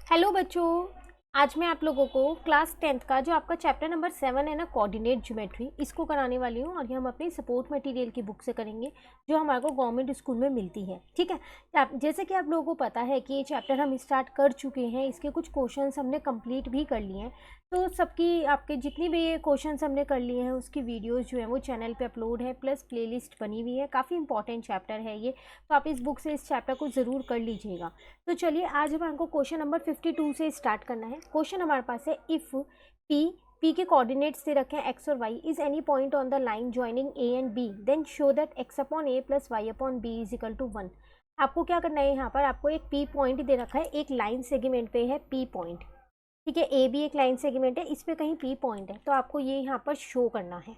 Hello बच्चों। आज मैं आप लोगों को क्लास 10th का जो आपका चैप्टर नंबर 7 है ना, कोऑर्डिनेट ज्योमेट्री, इसको कराने वाली हूँ। और ये हम अपनी सपोर्ट मटेरियल की बुक से करेंगे जो हमारे को गवर्नमेंट स्कूल में मिलती है। ठीक है, जैसे कि आप लोगों को पता है कि ये चैप्टर हम स्टार्ट कर चुके हैं, इसके कुछ क्वेश्चंस हमने कंप्लीट भी कर लिए हैं। तो सबकी आपके जितनी भी ये क्वेश्चंस हमने कर लिए हैं उसकी वीडियोज़ जो है वो चैनल पर अपलोड है, प्लस प्ले बनी हुई है। काफ़ी इंपॉर्टेंट चैप्टर है ये, तो आप इस बुक से इस चैप्टर को ज़रूर कर लीजिएगा। तो चलिए आज हमारे को क्वेश्चन नंबर 52 से स्टार्ट करना है। क्वेश्चन हमारे पास है, इफ़ पी के कोऑर्डिनेट्स दे रखे हैं एक्स और y, is any point on the line joining A and B, then show that x upon a plus y upon b is equal to 1। आपको क्या करना है, यहाँ पर आपको एक पी पॉइंट दे रखा है, एक लाइन सेगमेंट पे है पी पॉइंट। ठीक है, ए भी एक लाइन सेगमेंट है, इस पे कहीं पी पॉइंट है, तो आपको ये यहाँ पर शो करना है।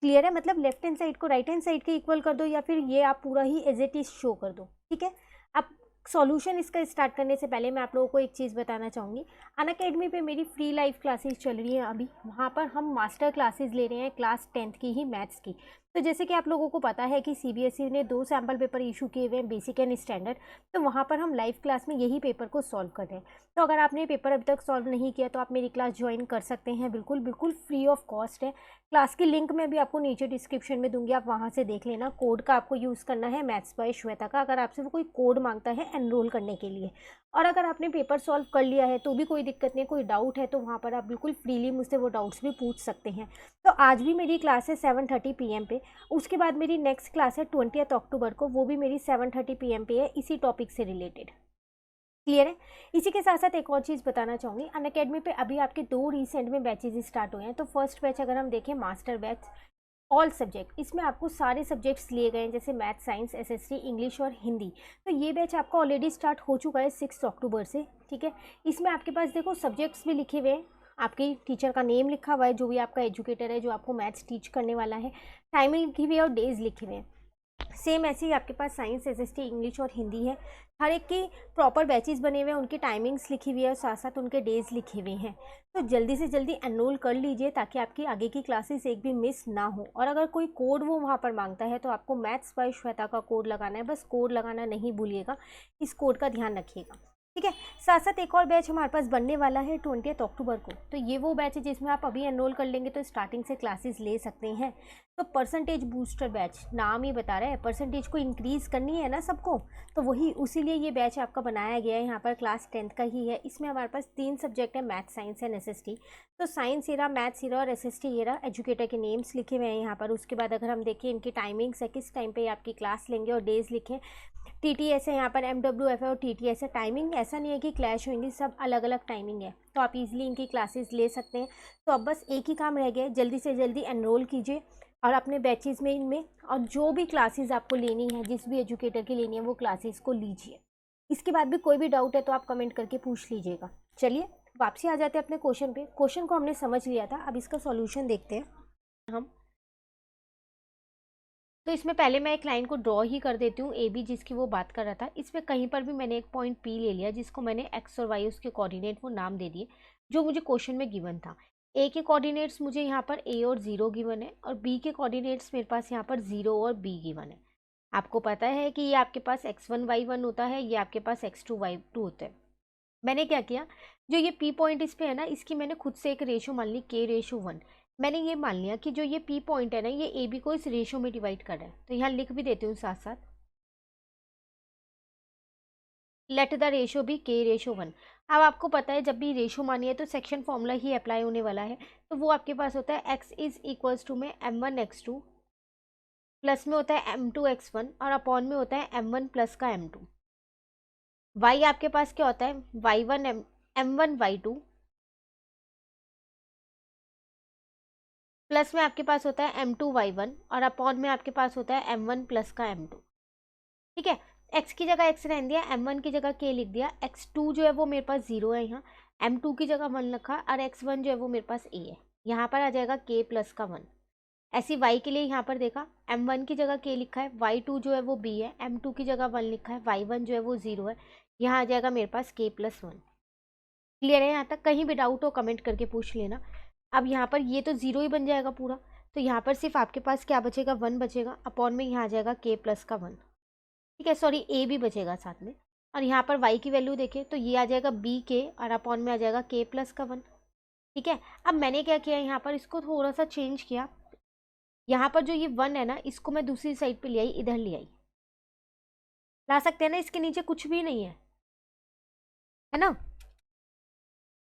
क्लियर है? मतलब लेफ्ट हैंड साइड को राइट हैंड साइड के इक्वल कर दो, या फिर ये आप पूरा ही एज इट इज शो कर दो। ठीक है, अब सॉल्यूशन इसका स्टार्ट करने से पहले मैं आप लोगों को एक चीज़ बताना चाहूँगी। अनअकैडमी पे मेरी फ्री लाइव क्लासेस चल रही हैं अभी, वहाँ पर हम मास्टर क्लासेस ले रहे हैं क्लास 10th की ही, मैथ्स की। तो जैसे कि आप लोगों को पता है कि सीबीएसई ने 2 सैम्पल पेपर इशू किए हुए हैं, बेसिक एंड स्टैंडर्ड। तो वहाँ पर हम लाइव क्लास में यही पेपर को सॉल्व कर रहे हैं। तो अगर आपने पेपर अभी तक सॉल्व नहीं किया तो आप मेरी क्लास ज्वाइन कर सकते हैं, बिल्कुल बिल्कुल फ्री ऑफ कॉस्ट है। क्लास की लिंक मैं भी आपको नीचे डिस्क्रिप्शन में दूंगी, आप वहाँ से देख लेना। कोड का आपको यूज़ करना है मैथ्स बाय श्वेता का, अगर आपसे वो कोई कोड मांगता है एनरोल करने के लिए। और अगर आपने पेपर सॉल्व कर लिया है तो भी कोई दिक्कत नहीं, कोई डाउट है तो वहाँ पर आप बिल्कुल फ्रीली मुझसे वो डाउट्स भी पूछ सकते हैं। तो आज भी मेरी क्लास है 7:30 PM पे। उसके बाद मेरी नेक्स्ट क्लास है 20 अक्टूबर को, वो भी मेरी 7:30 PM पे है, इसी टॉपिक से रिलेटेड। क्लियर है? इसी के साथ साथ एक और चीज़ बताना चाहूँगी, अनअकैडमी पे अभी आपके 2 रिसेंट में बैचेज स्टार्ट हुए हैं। तो फर्स्ट बैच अगर हम देखें, मास्टर बैच ऑल सब्जेक्ट, इसमें आपको सारे सब्जेक्ट्स लिए गए हैं, जैसे मैथ, साइंस, एसएसटी, इंग्लिश और हिंदी। तो ये बैच आपका ऑलरेडी स्टार्ट हो चुका है 6 अक्टूबर से। ठीक है, इसमें आपके पास देखो सब्जेक्ट्स भी लिखे हुए हैं, आपके टीचर का नेम लिखा हुआ है, जो भी आपका एजुकेटर है जो आपको मैथ्स टीच करने वाला है, टाइमिंग लिखी हुई है और डेज लिखे हुए हैं। सेम ऐसे ही आपके पास साइंस, एसएसटी, इंग्लिश और हिंदी है। हर एक की प्रॉपर बैचेस बने हुए हैं, उनकी टाइमिंग्स लिखी हुई है और साथ साथ उनके डेज लिखे हुए हैं। तो जल्दी से जल्दी एनरोल कर लीजिए ताकि आपकी आगे की क्लासेस एक भी मिस ना हो। और अगर कोई कोड वो वहाँ पर मांगता है तो आपको मैथ्स बाय श्वेता का कोड लगाना है, बस कोड लगाना नहीं भूलिएगा, इस कोड का ध्यान रखिएगा। ठीक है, साथ साथ एक और बैच हमारे पास बनने वाला है 20 अक्टूबर को। तो ये वो बैच है जिसमें आप अभी एनरोल कर लेंगे तो स्टार्टिंग से क्लासेस ले सकते हैं। तो परसेंटेज बूस्टर बैच, नाम ही बता रहा है, परसेंटेज को इंक्रीज़ करनी है ना सबको, तो वही उसीलिए ये बैच आपका बनाया गया है। यहाँ पर क्लास 10th का ही है। इसमें हमारे पास 3 सब्जेक्ट है, मैथ, साइंस एंड एसएसटी। तो साइंस ये रहा, मैथ्स ये रहा और एसएसटी ये रहा। एजुकेटर के नेम्स लिखे हुए हैं यहाँ पर। उसके बाद अगर हम देखें इनकी टाइमिंग्स है, किस टाइम पे आपकी क्लास लेंगे और डेज लिखें। टीटीएस है यहाँ पर, एमडब्ल्यूएफ है और टीटीएस है। टाइमिंग ऐसा नहीं है कि क्लैश होंगी, सब अलग अलग टाइमिंग है, तो आप इजीली इनकी क्लासेस ले सकते हैं। तो अब बस एक ही काम रह गया, जल्दी से जल्दी एनरोल कीजिए और अपने बैचेज़ में इनमें, और जो भी क्लासेस आपको लेनी है, जिस भी एजुकेटर की लेनी है वो क्लासेस को लीजिए। इसके बाद भी कोई भी डाउट है तो आप कमेंट करके पूछ लीजिएगा। चलिए वापसी आ जाते हैं अपने क्वेश्चन पे। क्वेश्चन को हमने समझ लिया था, अब इसका सॉल्यूशन देखते हैं हम। तो इसमें पहले मैं एक लाइन को ड्रॉ ही कर देती हूँ, ए बी, जिसकी वो बात कर रहा था। इसमें कहीं पर भी मैंने एक पॉइंट पी ले लिया, जिसको मैंने एक्स और वाई उसके कोऑर्डिनेट वो नाम दे दिए जो मुझे क्वेश्चन में गिवन था। ए के कोऑर्डिनेट्स मुझे यहाँ पर ए और 0 गिवन है, और बी के कोऑर्डिनेट्स मेरे पास यहाँ पर 0 और बी गिवन है। आपको पता है कि ये आपके पास x1 y1 होता है, ये आपके पास x2 y2 होता है। मैंने क्या किया, जो ये पी पॉइंट इस पे है ना, इसकी मैंने खुद से एक रेशो मान ली, k/1। मैंने ये मान लिया कि जो ये पी पॉइंट है ना, ये ए बी को इस रेशो में डिवाइड कर रहा है। तो यहाँ लिख भी देती हूँ साथ साथ, let the ratio B k/1। अब आपको पता है जब भी रेशो मानी है तो सेक्शन फॉर्मूला ही अप्लाई होने वाला है। तो वो आपके पास होता है x इज इक्वल्स टू में m1x2 प्लस में होता है m2x1 और अपॉन में होता है m1 प्लस का m2। y आपके पास क्या होता है, y1 m1 y2 प्लस में आपके पास होता है m2 y1 और अपॉन में आपके पास होता है m1 प्लस का m2। ठीक है, x की जगह x रहने दिया, m1 की जगह k लिख दिया, x2 जो है वो मेरे पास 0 है, यहाँ m2 की जगह 1 रखा और x1 जो है वो मेरे पास a है, यहाँ पर आ जाएगा k प्लस का 1। ऐसी y के लिए यहाँ पर देखा, m1 की जगह k लिखा है, y2 जो है वो b है, m2 की जगह 1 लिखा है, y1 जो है वो 0 है, यहाँ आ जाएगा मेरे पास k प्लस 1। क्लियर है? यहाँ तक कहीं भी डाउट हो कमेंट करके पूछ लेना। अब यहाँ पर ये तो 0 ही बन जाएगा पूरा, तो यहाँ पर सिर्फ आपके पास क्या बचेगा, 1 बचेगा, अपॉन में यहाँ आ जाएगा k प्लस का 1। ठीक है, सॉरी a भी बचेगा साथ में। और यहाँ पर y की वैल्यू देखें तो ये आ जाएगा b के और अपॉन में आ जाएगा k प्लस का 1। ठीक है, अब मैंने क्या किया यहाँ पर, इसको थोड़ा सा चेंज किया। यहाँ पर जो ये 1 है ना, इसको मैं दूसरी साइड पे ले आई, इधर ले आई। ला सकते हैं ना, इसके नीचे कुछ भी नहीं है ना।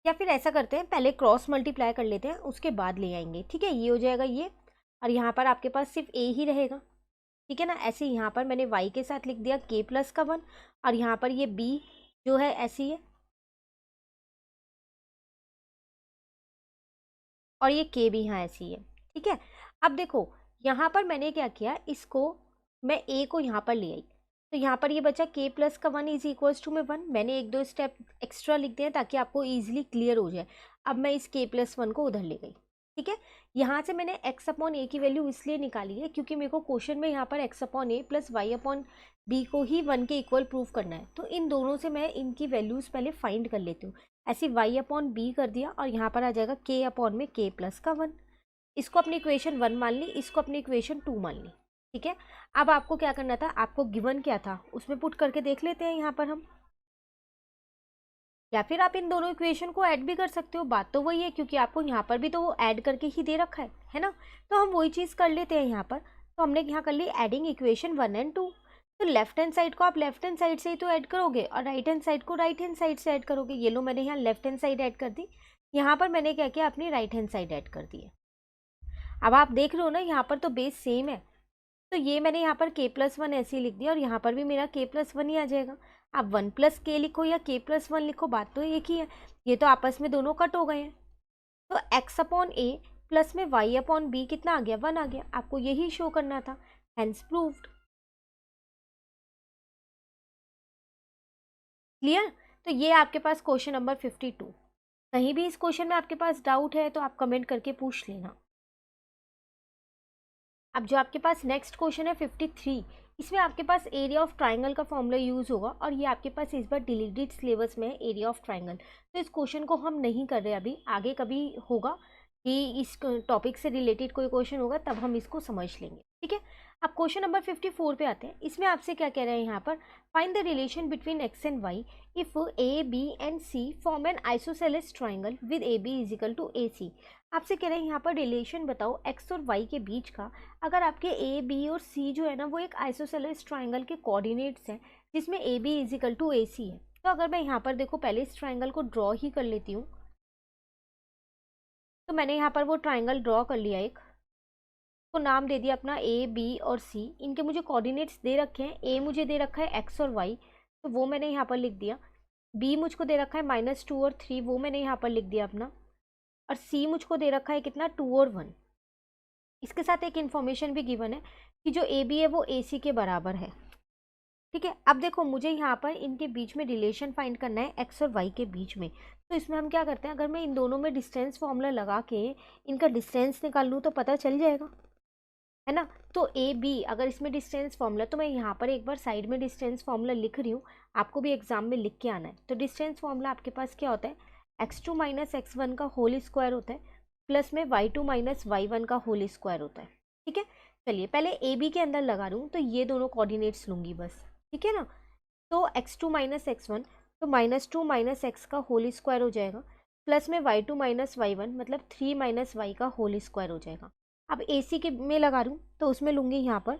या फिर ऐसा करते हैं, पहले क्रॉस मल्टीप्लाई कर लेते हैं, उसके बाद ले आएंगे। ठीक है, ये हो जाएगा ये, और यहाँ पर आपके पास सिर्फ a ही रहेगा। ठीक है ना, ऐसे यहाँ पर मैंने y के साथ लिख दिया k प्लस का 1, और यहाँ पर ये b जो है ऐसी है, और ये k भी यहाँ ऐसी है। ठीक है, अब देखो यहाँ पर मैंने क्या किया, इसको मैं a को यहाँ पर ले आई, तो यहाँ पर ये बचा k प्लस का 1 इज इक्वल्स टू में 1। मैंने एक दो स्टेप एक्स्ट्रा लिख दिए ताकि आपको ईजिली क्लियर हो जाए। अब मैं इस k प्लस 1 को उधर ले गई। ठीक है, यहाँ से मैंने x अपॉन ए की वैल्यू इसलिए निकाली है क्योंकि मेरे को क्वेश्चन में यहाँ पर x upon a plus y upon B को ही 1 के इक्वल प्रूव करना है। तो इन दोनों से मैं इनकी वैल्यूज़ पहले फाइंड कर लेती हूँ। ऐसे y अपॉन बी कर दिया, और यहाँ पर आ जाएगा k अपॉन में k प्लस का 1। इसको अपनी इक्वेशन 1 मान ली, इसको अपनी इक्वेशन 2 मान ली। ठीक है, अब आपको क्या करना था, आपको गिवन क्या था उसमें पुट करके देख लेते हैं यहाँ पर हम, या फिर आप इन दोनों इक्वेशन को ऐड भी कर सकते हो। बात तो वही है, क्योंकि आपको यहाँ पर भी तो वो ऐड करके ही दे रखा है ना। तो हम वही चीज़ कर लेते हैं यहाँ पर। तो हमने यहाँ कर ली एडिंग इक्वेशन 1 एंड 2। तो लेफ्ट हैंड साइड को आप लेफ्ट हैंड साइड से ही तो ऐड करोगे, और राइट हैंड साइड को राइट हैंड साइड से ऐड करोगे। ये लो, मैंने यहाँ लेफ्ट हैंड साइड ऐड कर दी, यहाँ पर मैंने क्या किया, अपनी राइट हैंड साइड ऐड कर दी है। अब आप देख रहे हो ना, यहाँ पर तो बेस सेम है, तो ये मैंने यहाँ पर k प्लस 1 ऐसे ही लिख दिया, और यहाँ पर भी मेरा k प्लस 1 ही आ जाएगा। आप 1 प्लस k लिखो या k प्लस 1 लिखो, बात तो एक ही है। ये तो आपस में दोनों कट हो गए हैं। तो x अपॉन ए प्लस में y अपॉन बी कितना आ गया, 1 आ गया। आपको यही शो करना था, हेंस प्रूव्ड। क्लियर। तो ये आपके पास क्वेश्चन नंबर 52। कहीं भी इस क्वेश्चन में आपके पास डाउट है तो आप कमेंट करके पूछ लेना। अब जो आपके पास नेक्स्ट क्वेश्चन है 53, इसमें आपके पास एरिया ऑफ ट्राइंगल का फॉर्मूला यूज़ होगा, और ये आपके पास इस बार डिलीटेड सिलेबस में है एरिया ऑफ ट्राइंगल। तो इस क्वेश्चन को हम नहीं कर रहे अभी, आगे कभी होगा कि इस टॉपिक से रिलेटेड कोई क्वेश्चन होगा तब हम इसको समझ लेंगे। ठीक है, अब क्वेश्चन नंबर 54 पे आते हैं। इसमें आपसे क्या कह रहे हैं यहाँ पर, find the relation between x and y if A B and C form an isosceles triangle with A B is equal to A C. आपसे कह रहे हैं यहाँ पर रिलेशन बताओ एक्स और वाई के बीच का, अगर आपके ए बी और सी जो है ना वो एक आइसोसेलेस ट्राइंगल के कोऑर्डिनेट्स हैं, जिसमें A B is equal to A C है। तो अगर मैं यहाँ पर देखो पहले इस ट्राइंगल को ड्रॉ ही कर लेती हूँ, तो मैंने यहाँ पर वो ट्राइंगल ड्रॉ कर लिया, एक को नाम दे दिया अपना ए बी और सी। इनके मुझे कोऑर्डिनेट्स दे रखे हैं, ए मुझे दे रखा है एक्स और वाई, तो वो मैंने यहाँ पर लिख दिया। बी मुझको दे रखा है -2 और 3, वो मैंने यहाँ पर लिख दिया अपना। और सी मुझको दे रखा है कितना, 2 और 1। इसके साथ एक इन्फॉर्मेशन भी गिवन है कि जो ए बी है वो ए सी के बराबर है। ठीक है, अब देखो मुझे यहाँ पर इनके बीच में रिलेशन फाइंड करना है एक्स और वाई के बीच में। तो इसमें हम क्या करते हैं, अगर मैं इन दोनों में डिस्टेंस फॉर्मूला लगा के इनका डिस्टेंस निकाल लूँ तो पता चल जाएगा, है ना। तो ए बी अगर इसमें डिस्टेंस फॉर्मूला, तो मैं यहाँ पर एक बार साइड में डिस्टेंस फॉर्मूला लिख रही हूँ, आपको भी एग्जाम में लिख के आना है। तो डिस्टेंस फॉर्मूला आपके पास क्या होता है, x2 माइनस x1 का होल स्क्वायर होता है, प्लस में y2 माइनस y1 का होल स्क्वायर होता है। ठीक है, चलिए पहले ए बी के अंदर लगा रही हूँ, तो ये दोनों कोऑर्डिनेट्स लूँगी बस। ठीक है ना, तो x2 माइनस x1, तो -2 माइनस x का होल स्क्वायर हो जाएगा, प्लस में y2 माइनस y1 मतलब 3 माइनस y का होल स्क्वायर हो जाएगा। अब ए सी के में लगा दूँ तो उसमें लूँगी यहाँ पर,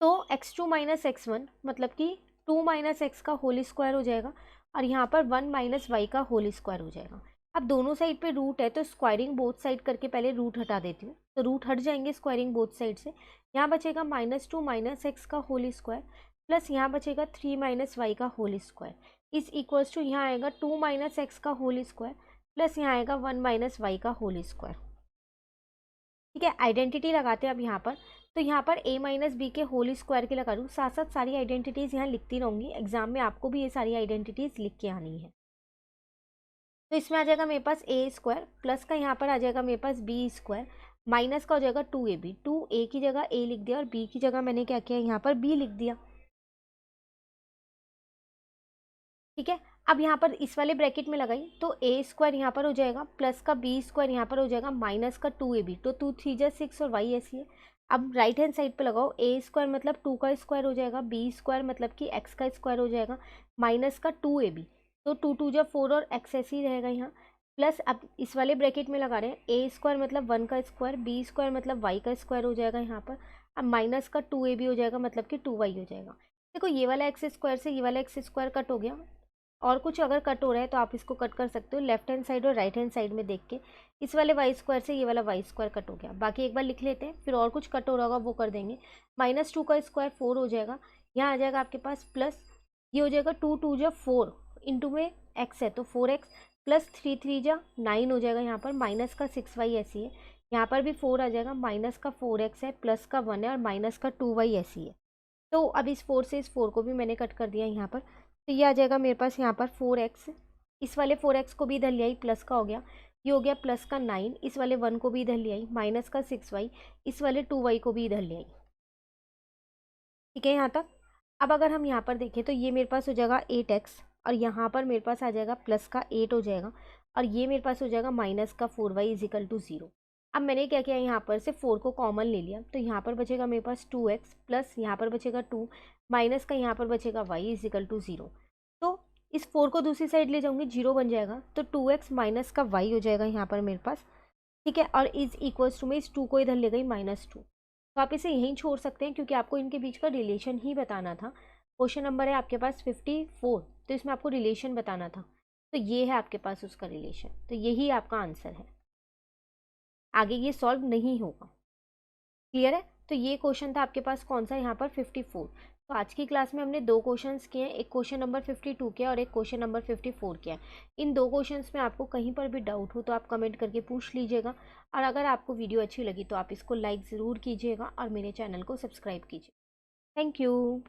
तो x2 माइनस x1 मतलब कि 2 माइनस x का होल स्क्वायर हो जाएगा, और यहाँ पर 1 माइनस y का होल स्क्वायर हो जाएगा। अब दोनों साइड पे रूट है, तो स्क्वायरिंग बोथ साइड करके पहले रूट हटा देती हूँ, तो रूट हट जाएंगे स्क्वायरिंग बोथ साइड से। यहाँ बचेगा -2 माइनस x का होल स्क्वायर, प्लस यहाँ बचेगा 3 माइनस y का whole square is equals to, यहाँ आएगा 2 माइनस x का होल स्क्वायर, प्लस यहाँ आएगा 1 माइनस y का होल स्क्वायर। ठीक है, आइडेंटिटी लगाते हैं अब यहाँ पर। तो यहाँ पर a माइनस बी के होल स्क्वायर के लगा दूँ, साथ साथ सारी आइडेंटिटीज़ यहाँ लिखती रहूँगी, एग्जाम में आपको भी ये सारी आइडेंटिटीज़ लिख के आनी है। तो इसमें आ जाएगा मेरे पास ए स्क्वायर, प्लस का यहाँ पर आ जाएगा मेरे पास बी स्क्वायर, माइनस का हो जाएगा 2ab, 2a की जगह a लिख दिया और b की जगह मैंने क्या किया, यहाँ पर b लिख दिया। ठीक है, अब यहाँ पर इस वाले ब्रैकेट में लगाई, तो ए स्क्वायर यहाँ पर हो जाएगा, प्लस का बी स्क्वायर यहाँ पर हो जाएगा, माइनस का 2ab, तो 2 3 जा 6 और y ऐसी है। अब राइट हैंड साइड पे लगाओ, ए स्क्वायर मतलब 2 का स्क्वायर हो जाएगा, बी स्क्वायर मतलब कि एक्स का स्क्वायर हो जाएगा, माइनस का 2ab, तो 2 2 जा 4 और एक्स ऐसे ही रहेगा यहाँ, प्लस अब इस वाले ब्रैकेट में लगा रहे हैं, ए स्क्वायर मतलब 1 का स्क्वायर, बी स्क्वायर मतलब वाई का स्क्वायर हो जाएगा यहाँ पर, अब माइनस का 2ab हो जाएगा मतलब कि 2y हो जाएगा। देखो ये वाला एक्स स्क्वायर से ये वाला एक्स स्क्वायर कट हो गया, और कुछ अगर कट हो रहा है तो आप इसको कट कर सकते हो लेफ्ट हैंड साइड और राइट हैंड साइड में देख के। इस वाले वाई स्क्वायर से ये वाला वाई स्क्वायर कट हो गया, बाकी एक बार लिख लेते हैं, फिर और कुछ कट हो रहा होगा वो कर देंगे। -2 का स्क्वायर 4 हो जाएगा, यहाँ आ जाएगा आपके पास प्लस, ये हो जाएगा 2 2 जा 4, इंटू में एक्स है तो 4x, प्लस 3 3 जा 9 हो जाएगा यहाँ पर, माइनस का 6y ऐसी है, यहाँ पर भी 4 आ जाएगा, माइनस का 4x है, प्लस का 1 है और माइनस का 2y ऐसी है। तो अब इस 4 से इस 4 को भी मैंने कट कर दिया यहाँ पर, तो ये आ जाएगा मेरे पास यहाँ पर 4x, इस वाले 4x को भी इधर ले आई, प्लस का हो गया, ये हो गया प्लस का 9, इस वाले 1 को भी इधर ले आई, माइनस का 6y, इस वाले 2y को भी इधर ले आई। ठीक है यहाँ तक। अब अगर हम यहाँ पर देखें तो ये मेरे पास हो जाएगा 8x, और यहाँ पर मेरे पास आ जाएगा प्लस का 8 हो जाएगा, और ये मेरे पास हो जाएगा माइनस का 4y इजिकल टू 0। अब मैंने क्या किया, यहाँ पर से 4 को कॉमन ले लिया, तो यहाँ पर बचेगा मेरे पास 2x, प्लस यहाँ पर बचेगा 2, माइनस का यहाँ पर बचेगा y इजिकल टू 0। तो इस 4 को दूसरी साइड ले जाऊँगी, 0 बन जाएगा, तो 2x माइनस का y हो जाएगा यहाँ पर मेरे पास। ठीक है, और इज इक्वल्स टू में इस 2 को इधर ले गई -2, तो आप इसे यहीं छोड़ सकते हैं क्योंकि आपको इनके बीच का रिलेशन ही बताना था। क्वेश्चन नंबर है आपके पास 54, तो इसमें आपको रिलेशन बताना था, तो ये है आपके पास उसका रिलेशन, तो यही आपका आंसर है, आगे ये सॉल्व नहीं होगा। क्लियर है। तो ये क्वेश्चन था आपके पास कौन सा, यहाँ पर 54। तो आज की क्लास में हमने 2 क्वेश्चंस किए हैं, एक क्वेश्चन नंबर 52 किया और एक क्वेश्चन नंबर 54 किया। इन 2 क्वेश्चंस में आपको कहीं पर भी डाउट हो तो आप कमेंट करके पूछ लीजिएगा, और अगर आपको वीडियो अच्छी लगी तो आप इसको लाइक ज़रूर कीजिएगा और मेरे चैनल को सब्सक्राइब कीजिए। Thank you.